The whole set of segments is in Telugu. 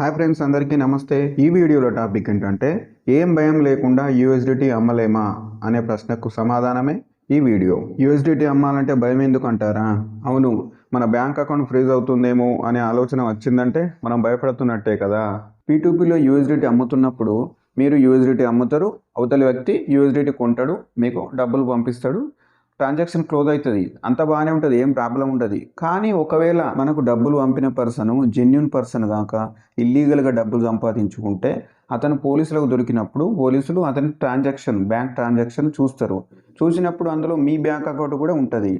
హాయ్ ఫ్రెండ్స్, అందరికీ నమస్తే. ఈ వీడియోలో టాపిక్ ఏంటంటే ఏం భయం లేకుండా యూఎస్డిటీ అమ్మలేమా అనే ప్రశ్నకు సమాధానమే ఈ వీడియో. యూఎస్డిటీ అమ్మాలంటే భయం ఎందుకు అంటారా? అవును, మన బ్యాంక్ అకౌంట్ ఫ్రీజ్ అవుతుందేమో అనే ఆలోచన వచ్చిందంటే మనం భయపడుతున్నట్టే కదా. P2Pలో యూఎస్డిటీ అమ్ముతున్నప్పుడు మీరు యూఎస్డిటీ అమ్ముతారు, అవతలి వ్యక్తి యూఎస్డిటీ కొంటాడు, మీకు డబ్బులు పంపిస్తాడు, ట్రాన్సాక్షన్ క్లోజ్ అవుతుంది. అంత బాగానే ఉంటుంది, ఏం ప్రాబ్లం ఉంటుంది. కానీ ఒకవేళ మనకు డబ్బులు పంపిన పర్సన్ జెన్యున్ పర్సన్ కాక ఇల్లీగల్గా డబ్బులు సంపాదించుకుంటే అతను పోలీసులకు దొరికినప్పుడు పోలీసులు అతని బ్యాంక్ ట్రాన్సాక్షన్ చూస్తారు. చూసినప్పుడు అందులో మీ బ్యాంక్ అకౌంట్ కూడా ఉంటుంది.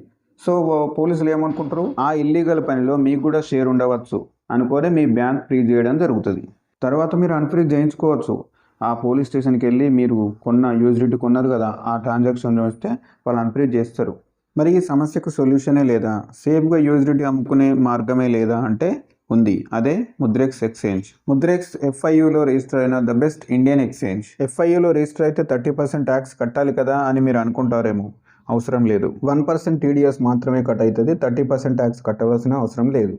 సో పోలీసులు ఏమనుకుంటారు, ఆ ఇల్లీగల్ పనిలో మీకు కూడా షేర్ ఉండవచ్చు అనుకొని మీ బ్యాంక్ ఫ్రీజ్ చేయడం జరుగుతుంది. తర్వాత మీరు అన్ఫ్రీజ్ చేయించుకోవచ్చు. ఆ పోలీస్ స్టేషన్కి వెళ్ళి మీరు కొన్న యూఎస్డిటీ కొన్నారు కదా, ఆ ట్రాన్సాక్షన్ వస్తే వాళ్ళు అన్ఫ్రీజ్ చేస్తారు. మరి ఈ సమస్యకు సొల్యూషనే లేదా, సేఫ్గా యూఎస్డిటీ అమ్ముకునే మార్గమే లేదా అంటే ఉంది. అదే ముద్రెక్స్ ఎక్స్చేంజ్. ముద్రెక్స్ FIUలో రిజిస్టర్ అయిన ద బెస్ట్ ఇండియన్ ఎక్స్చేంజ్. FIUలో రిజిస్టర్ అయితే 30% ట్యాక్స్ కట్టాలి కదా అని మీరు అనుకుంటారేమో. అవసరం లేదు. 1% TDS మాత్రమే కట్ అవుతుంది. 30% ట్యాక్స్ కట్టవలసిన అవసరం లేదు.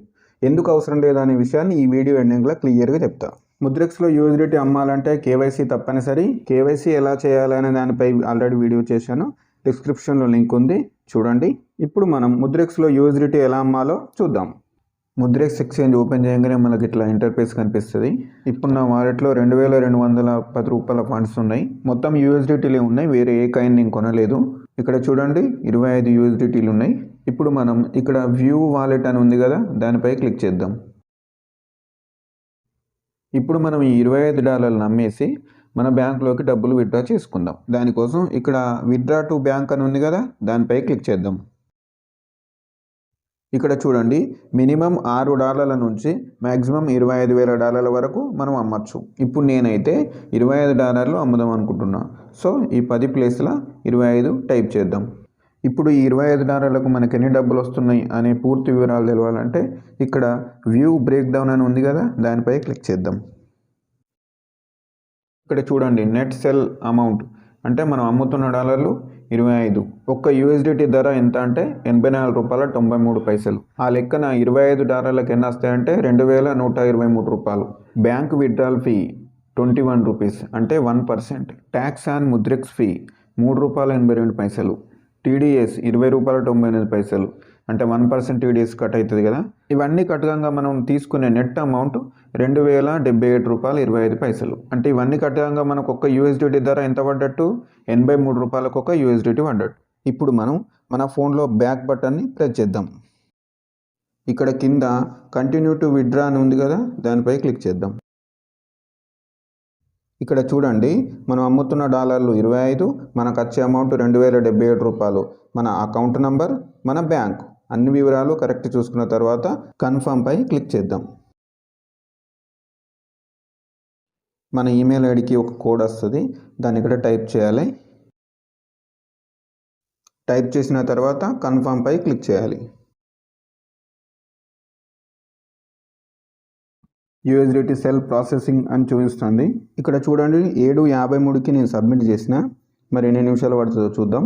ఎందుకు అవసరం లేదు అనే విషయాన్ని ఈ వీడియో ఎండింగ్లో క్లియర్గా చెప్తా. ముద్రెక్స్లో యూఎస్డిటీ అమ్మాలంటే KYC తప్పనిసరి. KYC ఎలా చేయాలనే దానిపై ఆల్రెడీ వీడియో చేశాను, డిస్క్రిప్షన్లో లింక్ ఉంది, చూడండి. ఇప్పుడు మనం ముద్రెక్స్లో యూఎస్డిటీ ఎలా అమ్మాలో చూద్దాం. ముద్రెక్స్ ఎక్స్చేంజ్ ఓపెన్ చేయగానే మనకి ఇట్లా ఇంటర్ఫేస్ కనిపిస్తుంది. ఇప్పుడు నా వాలెట్లో 2210 రూపాయల ఫండ్స్ ఉన్నాయి. మొత్తం యూఎస్డిటీలే ఉన్నాయి, వేరే ఏ కాయిన్ నేను కొనలేదు. ఇక్కడ చూడండి 25 యూఎస్డిటీలు ఉన్నాయి. ఇప్పుడు మనం ఇక్కడ వ్యూ వాలెట్ అని ఉంది కదా, దానిపై క్లిక్ చేద్దాం. ఇప్పుడు మనం ఈ $25 అమ్మేసి మన బ్యాంక్లోకి డబ్బులు విత్డ్రా చేసుకుందాం. దానికోసం ఇక్కడ విత్డ్రా టు బ్యాంక్ అని ఉంది కదా, దానిపై క్లిక్ చేద్దాం. ఇక్కడ చూడండి మినిమం $6 నుంచి మ్యాక్సిమం $25,000 వరకు మనం అమ్మచ్చు. ఇప్పుడు నేనైతే $25 అమ్ముదాం అనుకుంటున్నా. సో ఈ 10 ప్లేస్లో 25 టైప్ చేద్దాం. ఇప్పుడు ఈ $25కు మనకి ఎన్ని డబ్బులు వస్తున్నాయి అనే పూర్తి వివరాలు తెలవాలంటే ఇక్కడ వ్యూ బ్రేక్ డౌన్ అని ఉంది కదా, దానిపై క్లిక్ చేద్దాం. ఇక్కడ చూడండి నెట్ సెల్ అమౌంట్ అంటే మనం అమ్ముతున్న డాలర్లు 25. ఒక్క యూఎస్డిటీ ధర ఎంత అంటే $84.93. ఆ లెక్కన $25కి ఎన్ని వస్తాయంటే $2,123. బ్యాంక్ విత్డ్రాల్ ఫీ $21 అంటే 1%. Tax on Mudrex fee $3.82. TDS $20.99 అంటే 1% TDS కట్ అవుతుంది కదా. ఇవన్నీ కట్టగా మనం తీసుకునే నెట్ అమౌంట్ $2,078.25. అంటే ఇవన్నీ కట్టగా మనకు ఒక్క యూఎస్డిటీ ధర ఎంత పడ్డట్టు, $83 ఒక యూఎస్డిటీ పడ్డట్టు. ఇప్పుడు మనం మన ఫోన్లో బ్యాక్ బటన్ని ప్రెస్ చేద్దాం. ఇక్కడ కింద కంటిన్యూ టు విత్డ్రా అని ఉంది కదా, దానిపై క్లిక్ చేద్దాం. ఇక్కడ చూడండి మనం అమ్ముతున్న డాలర్లు 25, మనకు వచ్చే అమౌంట్ $2,078. మన అకౌంట్ నంబర్, మన బ్యాంక్ అన్ని వివరాలు కరెక్ట్ చూసుకున్న తర్వాత కన్ఫర్మ్ పై క్లిక్ చేద్దాం. మన ఈమెయిల్ ఐడికి ఒక కోడ్ వస్తుంది, దాన్ని ఇక్కడ టైప్ చేయాలి. టైప్ చేసిన తర్వాత కన్ఫర్మ్ పై క్లిక్ చేయాలి. యూఎస్డిటీ సెల్ ప్రాసెసింగ్ అని చూపిస్తుంది. ఇక్కడ చూడండి 7:53కి నేను సబ్మిట్ చేసిన. మరి ఎన్ని నిమిషాలు పడుతుందో చూద్దాం.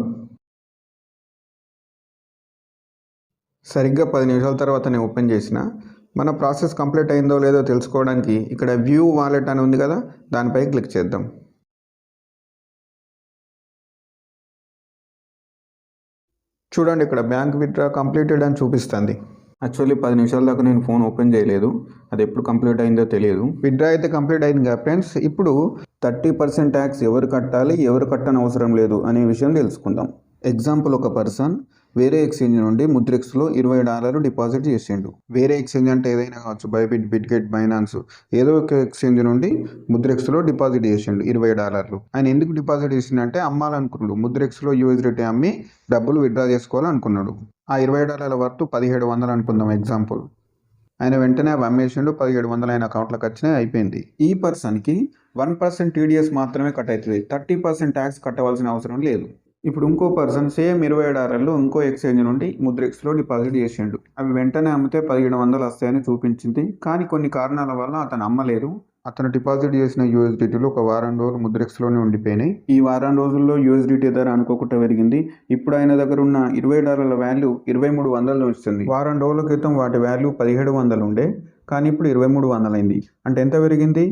సరిగ్గా 10 నిమిషాల తర్వాత నేను ఓపెన్ చేసిన. మన ప్రాసెస్ కంప్లీట్ అయిందో లేదో తెలుసుకోవడానికి ఇక్కడ వ్యూ వాలెట్ అని ఉంది కదా, దానిపై క్లిక్ చేద్దాం. చూడండి ఇక్కడ బ్యాంక్ విత్డ్రా కంప్లీటెడ్ అని చూపిస్తుంది. యాక్చువల్లీ 10 నిమిషాల దాకా నేను ఫోన్ ఓపెన్ చేయలేదు, అది ఎప్పుడు కంప్లీట్ అయిందో తెలియదు. విత్డ్రా అయితే కంప్లీట్ అయింది కదా ఫ్రెండ్స్. ఇప్పుడు 30% ట్యాక్స్ ఎవరు కట్టాలి, ఎవరు కట్టని అవసరం లేదు అనే విషయం తెలుసుకుందాం. ఎగ్జాంపుల్, ఒక పర్సన్ వేరే ఎక్స్చేంజ్ నుండి ముద్రెక్స్లో $20 డిపాజిట్ చేసిండు. వేరే ఎక్స్చేంజ్ అంటే ఏదైనా కావచ్చు, బైబిట్, బిట్గెట్, బైనాన్స్, ఏదో ఒక ఎక్స్చేంజ్ నుండి ముద్రెక్స్లో డిపాజిట్ చేసిండు $20. ఆయన ఎందుకు డిపాజిట్ చేసిండంటే అమ్మాలనుకున్నాడు. ముద్రెక్స్లో యూఎస్డిటీ అమ్మి డబ్బులు విత్డ్రా చేసుకోవాలనుకున్నాడు. ఆ $20 వర్త్ 1700 అనుకుందాం ఎగ్జాంపుల్. ఆయన వెంటనే అవి అమ్మేసిండు, 1700 ఆయన అకౌంట్లోకి వచ్చినాయి, అయిపోయింది. ఈ పర్సన్కి 1% TDS మాత్రమే కట్ అవుతుంది, 30% ట్యాక్స్ కట్టవలసిన అవసరం లేదు. ఇప్పుడు ఇంకో పర్సన్ సేమ్ $20 ఇంకో ఎక్స్చేంజ్ నుండి ముద్రెక్స్లో డిపాజిట్ చేసిండు. అవి వెంటనే అమ్మితే 1700 వస్తాయని చూపించింది. కానీ కొన్ని కారణాల వల్ల అతను అమ్మలేదు. అతను డిపాజిట్ చేసిన యూఎస్డిటీలు ఒక వారం రోజులు ముద్రెక్స్లోనే ఉండిపోయినాయి. ఈ వారం రోజుల్లో యూఎస్డిటీ ధర అనుకోకుండా పెరిగింది. ఇప్పుడు ఆయన దగ్గర ఉన్న $20 వాల్యూ 2300 వస్తుంది. వారం రోజుల క్రితం వాటి వాల్యూ 1700 ఉండే. కానీ ఇప్పుడు 2300 అయింది. అంటే ఎంత పెరిగింది?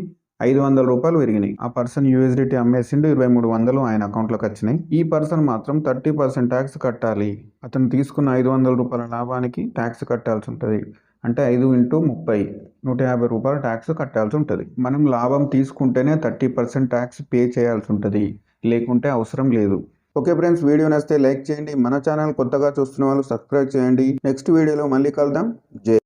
500 రూపాయలు పెరిగినాయి. ఆ పర్సన్ యూఎస్డిటీ అమ్మేసిండు, 2300 ఆయన అకౌంట్లోకి వచ్చినాయి. ఈ పర్సన్ మాత్రం 30% ట్యాక్స్ కట్టాలి. అతను తీసుకున్న 500 రూపాయల లాభానికి ట్యాక్స్ కట్టాల్సి ఉంటుంది. అంటే 5 × 30 150 రూపాయల ట్యాక్స్ కట్టాల్సి ఉంటుంది. మనం లాభం తీసుకుంటేనే 30% ట్యాక్స్ పే చేయాల్సి ఉంటుంది, లేకుంటే అవసరం లేదు. ఓకే ఫ్రెండ్స్, వీడియో నచ్చితే లైక్ చేయండి. మన ఛానల్ కొత్తగా చూస్తున్న వాళ్ళు సబ్స్క్రైబ్ చేయండి. నెక్స్ట్ వీడియోలో మళ్ళీ కలుద్దాం. జై